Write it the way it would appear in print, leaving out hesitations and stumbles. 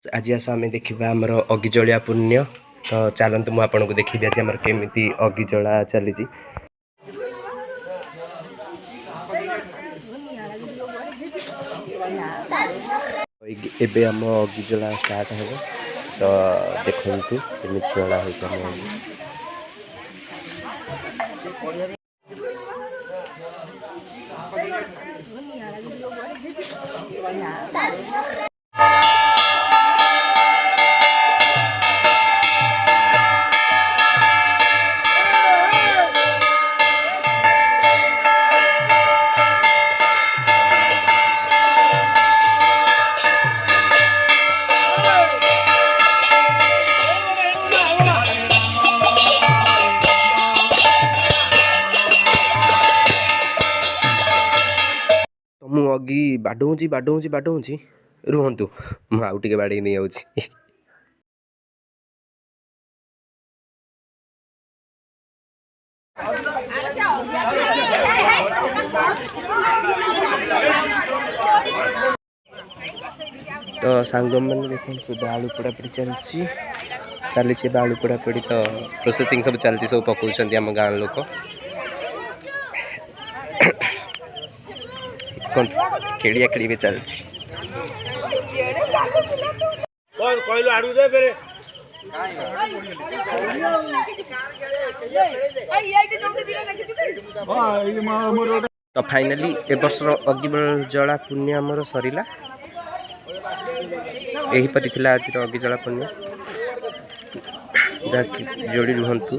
आज आस आम देखा आमर अगिजलिया पुण्य तो चलतु मुझे आपन को देखी आज आम केमी अगिजला चली एबे आम अगिजला स्टार्ट हो तो देखु केमी जला हो मु अगी बाडौची रुहतु मुझे बाड़े नहीं आऊँगी तो सांग मैंने देखो बालू पोड़ापोड़ी चलती बालू पोड़ापोड़ी तो प्रोसेसिंग सब चलती सब पकाउछन्ती आम गाँव लोक खेड़िया खेड़ी भी चलती तो फाइनाली ए वर्ष अगिजला पुण्य आमर सरला यहीपरि आज अगिजला पुण्य जहाँकि जोड़ी रुहतु।